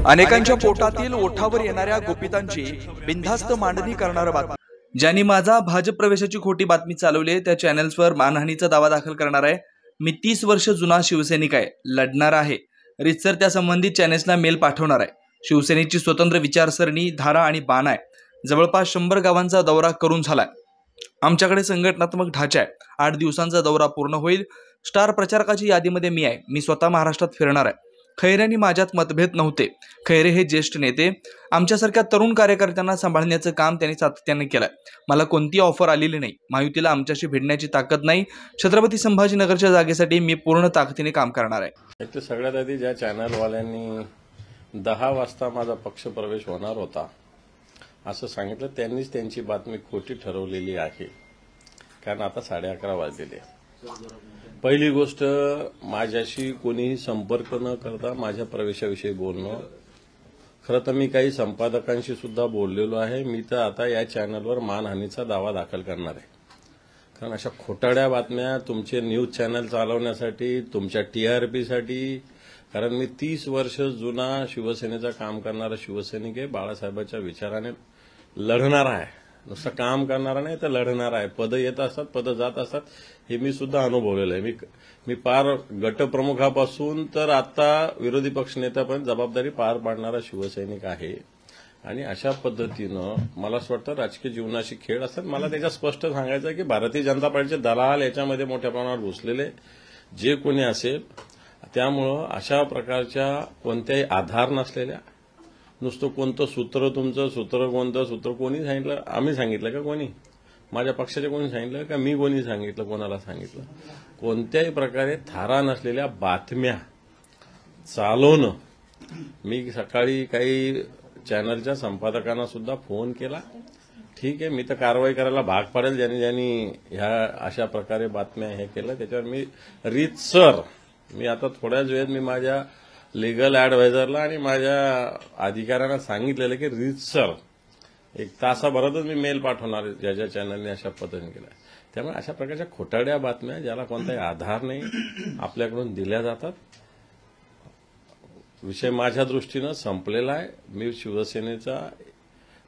अनेकांच्या पोटातील ओठावर येणाऱ्या गुपितांची बिनधास्त मांडणी करणारा बातमी. ज्यांनी माझा भाजप प्रवेशाची खोटी बातमी चालवली त्या चॅनल्सवर मानहानीचा दावा दाखल करणार आहे. मी 30 वर्ष जुना शिवसैनिक आहे, लढणार आहे. रितसर त्या संबंधित चॅनल्सला मेल पाठवणार आहे. शिवसेनेची स्वतंत्र विचारसरणी, धारा आणि बाण आहे. जवळपास 100 गावांचा दौरा करून झालाय. आमच्याकडे संघटनात्मक ढाचा आहे. 8 दिवसांचा दौरा पूर्ण होईल. स्टार प्रचारकाची यादीमध्ये मी आहे. मी स्वतः महाराष्ट्रात फिरणार आहे. खैरेंनी माझ्यात मतभेद नव्हते. खैरे हे ज्येष्ठ नेते. आमच्यासारख्या तरुण कार्यकर्त्यांना सांभाळण्याचं काम त्यांनी सातत्याने केलंय. मला कोणती ऑफर आलेली नाही. महायुतीला आमच्याशी भिडण्याची ताकद नाही. छत्रपती संभाजीनगरच्या जागेसाठी मी पूर्ण ताकदीने काम करणार आहे. सगळ्यात आधी ज्या चॅनलवाल्यांनी 10 वाजता माझा पक्ष प्रवेश होणार होता असं सांगितलं, त्यांनीच त्यांची बातमी खोटी ठरवलेली आहे. कारण आता 11:30 वाजलेले. पहिली गोष्ट, माझ्याशी कोणीही संपर्क न करता माझ्या प्रवेशाविषयी बोलणं. खरं तर मी काही संपादकांशी सुद्धा बोललेलो आहे. मी तर आता या चॅनलवर मानहानीचा दावा दाखल करणार आहे. कारण अशा खोटाड्या बातम्या तुमचे न्यूज चॅनल चालवण्यासाठी, तुमच्या टीआरपीसाठी, कारण मी 30 वर्ष जुना शिवसेनेचं काम करणारा शिवसैनिक आहे. बाळासाहेबांच्या विचाराने लढणार आहे. नुसतं काम करणारा नाही तर लढणार आहे. पदं येत असतात, पदं जात असतात, हे मी सुद्धा अनुभवलेलं आहे. मी पार गटप्रमुखापासून तर आता विरोधी पक्षनेत्यापर्यंत जबाबदारी पार पाडणारा शिवसैनिक आहे. आणि अशा पद्धतीनं मला असं वाटतं राजकीय जीवनाशी खेळ असतात. मला त्याच्यात स्पष्ट सांगायचं आहे की भारतीय जनता पार्टीचे दलाल याच्यामध्ये मोठ्या प्रमाणावर घुसलेले जे कोणी असेल, त्यामुळं अशा प्रकारच्या कोणत्याही आधार नसलेल्या, नुसतं कोणतं सूत्र, तुमचं सूत्र कोणतं, सूत्र कोणी सांगितलं, आम्ही सांगितलं का, कोणी माझ्या पक्षाचे कोणी सांगितलं का, मी कोणी सांगितलं, कोणाला सांगितलं, कोणत्याही प्रकारे थारा नसलेल्या बातम्या चालवणं. मी सकाळी काही चॅनलच्या संपादकांना सुद्धा फोन केला. ठीक आहे, मी तर कारवाई करायला भाग पाडेल ज्यांनी ह्या अशा प्रकारे बातम्या हे केलं त्याच्यावर. मी रीतसर मी आता थोड्याच वेळेत मी माझ्या लिगल ॲडवायझरला आणि माझ्या अधिकाऱ्यांना सांगितलेलं की रीतसर 1 तासाभरातच मी मेल पाठवणार ज्या चॅनलने अशा पद्धतीने केलं. त्यामुळे अशा प्रकारच्या खोटाड्या बातम्या ज्याला कोणताही आधार नाही आपल्याकडून दिल्या जातात. विषय माझ्या दृष्टीनं संपलेला आहे. मी शिवसेनेचा,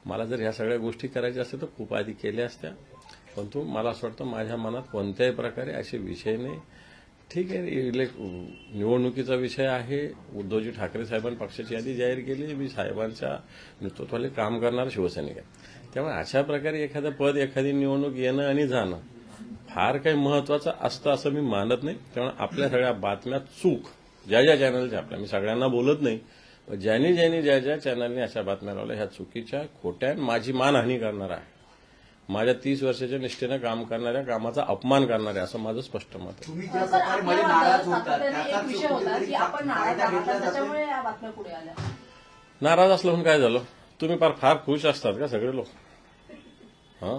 मला जर ह्या सगळ्या गोष्टी करायच्या असत्या तर खूप आधी केल्या असत्या. परंतु मला असं वाटतं माझ्या मनात कोणत्याही प्रकारे असे विषय नाही. ठीक आहे, निवडणुकीचा विषय आहे. उद्धवजी ठाकरे साहेबांनी पक्षाची यादी जाहीर केली. मी साहेबांच्या नेतृत्वाखाली काम करणारा शिवसैनिक आहे. त्यामुळे अशा प्रकारे एखादं पद, एखादी निवडणूक येणं आणि जाणं फार काही महत्वाचं असतं असं मी मानत नाही. त्यामुळे आपल्या सगळ्या बातम्या चूक ज्या चॅनलच्या, आपल्या मी सगळ्यांना बोलत नाही, पण ज्या चॅनलने अशा बातम्या लावल्या ह्या चुकीच्या, खोट्या, माझी मानहानी करणारा आहे. माझ्या 30 वर्षाच्या निष्ठेनं काम करणाऱ्या, कामाचा अपमान करणाऱ्या, असं माझं स्पष्ट मत आहे. तुम्ही ज्या प्रकारे मध्ये नाराज होतात त्याचा विषय होता की आपण नाराज आहात, त्याच्यामुळे या बातम्या पुढे आल्या. नाराज असलं म्हणून काय झालं? तुम्ही फार खुश असतात का सगळे लोक? हां,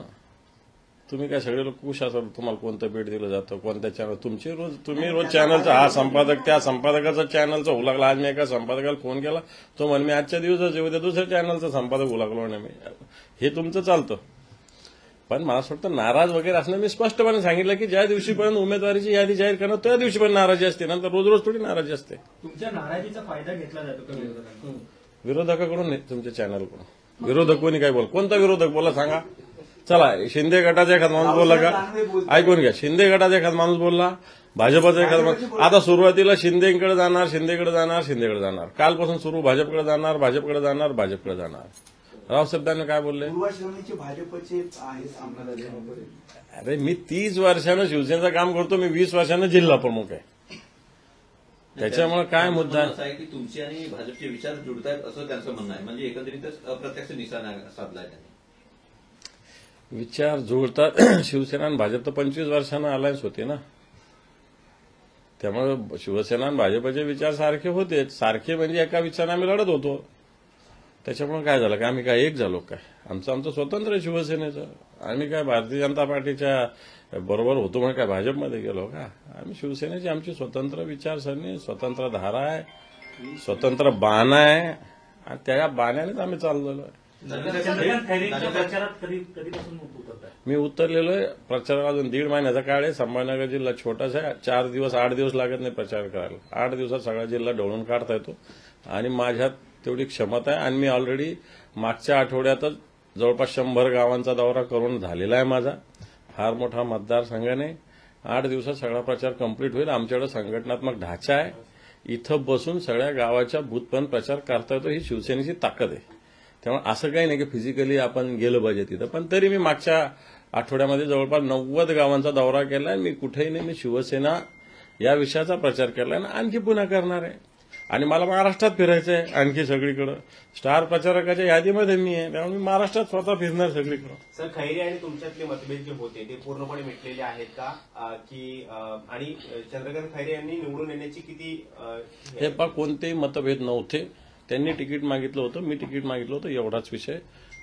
तुम्ही काय सगळे लोक खुश असतात? तुम्हाला कोणतं भेट दिलं जातं, कोणत्या चॅनल, तुम्ही रोज चॅनलचा हा संपादक, त्या संपादकाचा चॅनलचा उलागला. आज मी एका संपादकाला फोन केला, तो म्हणे मी आजच्या दिवसाच उद्या दुसऱ्या चॅनलचा संपादक उलागलो नाही. मी हे तुमचं चालतं. पण मला असं वाटतं नाराज वगैरे असणं, मी स्पष्टपणे सांगितलं की ज्या दिवशीपर्यंत उमेदवारीची यादी जाहीर करणं त्या दिवशीपर्यंत नाराजी असते, नंतर रोज थोडी नाराजी असते. तुमच्या नाराजीचा फायदा घेतला जातो का विरोधकांकडून? विरोधकाकडून नाही, तुमच्या चॅनलकडून. विरोधक कोणी काय बोल, कोणता विरोधक बोला सांगा. चला, शिंदे गटाचा एखादा माणूस बोलला का? ऐकून घ्या. शिंदे गटाचा एखादा माणूस बोलला, भाजपचा एखादा माणूस. आता सुरुवातीला शिंदेकडे जाणार, कालपासून सुरू भाजपकडे जाणार. रावसाहेबांनी काय बोलले? भाजपचे अरे, मी 30 वर्षानं शिवसेनेचं काम करतो. मी 20 वर्षानं जिल्हा प्रमुख आहे. त्याच्यामुळे काय मुद्दा आहे की तुमचे आणि भाजपचे विचार जुळतायत असं त्यांचं म्हणणं आहे. म्हणजे एकंदरीतच अप्रत्यक्ष निशाणा साधलाय त्यांनी. विचार जुळतात. शिवसेना आणि भाजप तर 25 वर्षानं अलायन्स होते ना. त्यामुळे शिवसेना आणि भाजपचे विचार सारखे होते. सारखे म्हणजे एका विचाराने आम्ही लढत होतो. त्याच्यामुळे काय झालं का, आम्ही काय एक झालो काय? आमचं स्वतंत्र आहे शिवसेनेचं. आम्ही काय भारतीय जनता पार्टीच्या बरोबर होतो म्हणून काय भाजपमध्ये गेलो का? आम्ही शिवसेनेची आमची स्वतंत्र विचारसरणी, स्वतंत्र धारा आहे, स्वतंत्र बाण आहे, आणि त्या बाण्यानेच आम्ही चाललेलो आहे. मी उतरलेलो आहे प्रचाराला. अजून 1.5 महिन्याचा काळ आहे. संभाजीनगर जिल्हा छोटासा आहे. 4 दिवस 8 दिवस लागत नाही प्रचार करायला. 8 दिवसात सगळा जिल्हा ढवळून काढता येतो. आणि माझ्यात तेवढी क्षमता आहे. आणि मी ऑलरेडी मागच्या आठवड्यातच जवळपास 100 गावांचा दौरा करून झालेला आहे माझा. फार मोठा मतदारसंघाने 8 दिवसात सगळा प्रचार कंप्लीट होईल. आमच्याकडे संघटनात्मक ढाचा आहे. इथं बसून सगळ्या गावाच्या बूथपर्यंत प्रचार करता येतो. ही शिवसेनेची ताकद आहे. त्यामुळे असं काही नाही की फिजिकली आपण गेलं पाहिजे तिथं. पण तरी मी मागच्या आठवड्यामध्ये जवळपास 90 गावांचा दौरा केलाय. मी कुठेही नाही, मी शिवसेना या विषयाचा प्रचार केलाय आणि आणखी पुन्हा करणार आहे. आणि मला महाराष्ट्रात फिरायचं आहे आणखी सगळीकडे. स्टार प्रचारकाच्या यादीमध्ये मी आहे. त्यामुळे मी महाराष्ट्रात स्वतः फिरणार सगळीकडे. सर, खैरे आणि तुमच्यातले मतभेद जे होते ते पूर्णपणे मिटलेले आहेत का? की आणि चंद्रकांत खैरे यांनी निवडून येण्याची किती हे कोणतेही मतभेद नव्हते. त्यांनी तिकीट मागितलं होतं, मी तिकीट मागितलं होतं, एवढाच विषय.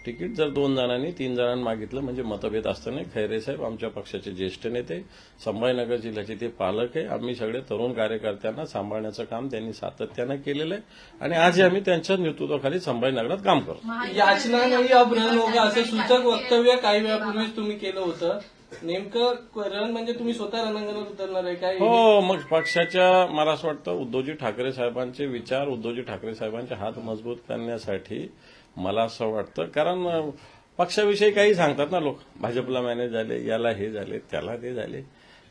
तिकीट जर 2 जणांनी 3 जणांनी मागितलं म्हणजे मतभेद असतं नाही. खैरे साहेब आमच्या पक्षाचे ज्येष्ठ नेते, संभाजीनगर जिल्ह्याचे ते पालक आहे. आम्ही सगळे तरुण कार्यकर्त्यांना सांभाळण्याचं काम त्यांनी सातत्यानं केलेलं आहे आणि आजही आम्ही त्यांच्या नेतृत्वाखाली संभाजीनगरात काम करतो. याचना नाही अब रण होगा असं सूचक वक्तव्य काही वेळापूर्वीच तुम्ही केलं होतं. नेमकं रण म्हणजे तुम्ही स्वतः रणांगणात उतरणार आहे काय? हो, मग पक्षाच्या मला असं वाटतं उद्धवजी ठाकरे साहेबांचे विचार, उद्धवजी ठाकरे साहेबांचे हात मजबूत करण्यासाठी मला असं वाटतं. कारण पक्षाविषयी काही सांगतात ना लोक, भाजपला मॅनेज झाले, याला हे झाले, त्याला ते झाले.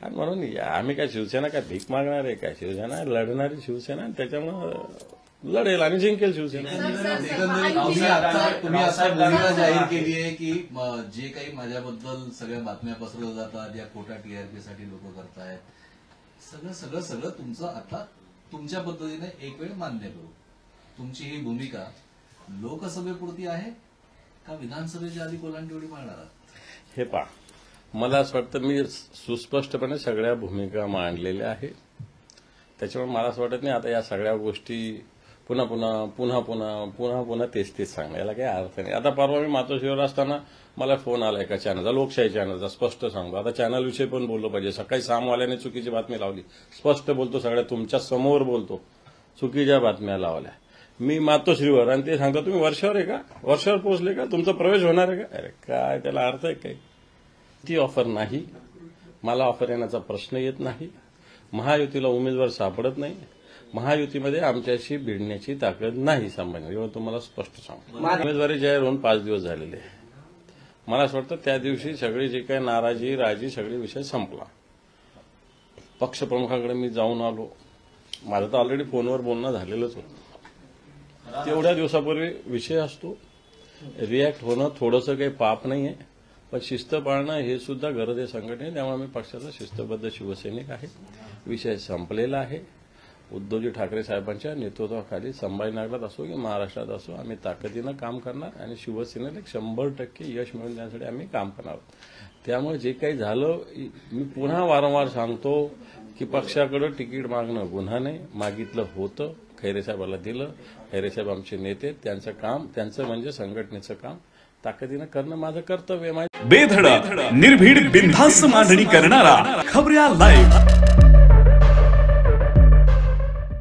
आणि म्हणून आम्ही काय शिवसेना काय भीक मागणार आहे काय? शिवसेना लढणारी शिवसेना आणि त्याच्यामुळे लढेल आणि जिंकेल शिवसेना. तुम्ही असा भूमिका जाहीर केली आहे की जे काही माझ्याबद्दल सगळ्या बातम्या पसरवल्या जातात, या खोट्या टीआरपीसाठी लोक करतायत, सगळं तुमचं आता तुमच्या पद्धतीने एक वेळ मान्य करू. तुमची ही भूमिका लोकसभेपुरती आहे का विधानसभेच्या आधी कोलांटेवडी मांडणार आहात? हे पहा, मला असं वाटतं मी सुस्पष्टपणे सगळ्या भूमिका मांडलेल्या आहेत. त्याच्यामुळे मला असं वाटत नाही आता या सगळ्या गोष्टी पुन्हा तेच सांगणं, याला काही अर्थ नाही. आता परवा मी मातोश्रीवर असताना मला फोन आला एका चॅनलचा, लोकशाही चॅनलचा, स्पष्ट सांगतो. आता चॅनलविषयी पण बोललो पाहिजे. सकाळी सामवाल्याने चुकीची बातमी लावली, स्पष्ट बोलतो, सगळ्या तुमच्या समोर बोलतो, चुकीच्या बातम्या लावल्या. मी मातोश्रीवर आणि ते सांगतो तुम्ही वर्षावर आहे का? वर्षावर पोहोचले का? तुमचा प्रवेश होणार आहे का? अरे काय त्याला अर्थ आहे काही? ती ऑफर नाही. मला ऑफर येण्याचा प्रश्न येत नाही. महायुतीला उमेदवार सापडत नाही. महायुतीमध्ये आमच्याशी भिडण्याची ताकद नाही. संभाजी एवढं तुम्हाला स्पष्ट सांगतो. उमेदवारी जाहीर होऊन 5 दिवस झालेले. मला असं वाटतं त्या दिवशी सगळी जी काही नाराजी राजी सगळे विषय संपला. पक्षप्रमुखाकडे मी जाऊन आलो. माझं तर ऑलरेडी फोनवर बोलणं झालेलंच होतं. तेवढ्या दिवसापूर्वी विषय असतो. रिॲक्ट होणं थोडंसं काही पाप नाहीये, पण शिस्त पाळणं हे सुद्धा गरज आहे संघटने. त्यामुळे मी पक्षाचा शिस्तबद्ध शिवसैनिक आहे. विषय संपलेला आहे. उद्धवजी ठाकरे साहेबांच्या नेतृत्वाखाली संभाजीनगरात असो की महाराष्ट्रात असो आम्ही ताकदीनं काम करणार आणि शिवसेनेला 100% यश मिळवून देण्यासाठी आम्ही काम करणार आहोत. त्यामुळे जे काही झालं, मी पुन्हा वारंवार सांगतो की पक्षाकडे तिकीट मागणं गुन्हा नाही. मागितलं होतं, खैरे साहेबाला दिलं. खैरे साहेब आमचे नेते, त्यांचं काम, त्यांचं म्हणजे संघटनेचं काम ताकदीनं करणं माझं कर्तव्य आहे. बेधडक निर्भीड बिनधास्त मांडणी करणारा खबऱ्या लाईव्ह.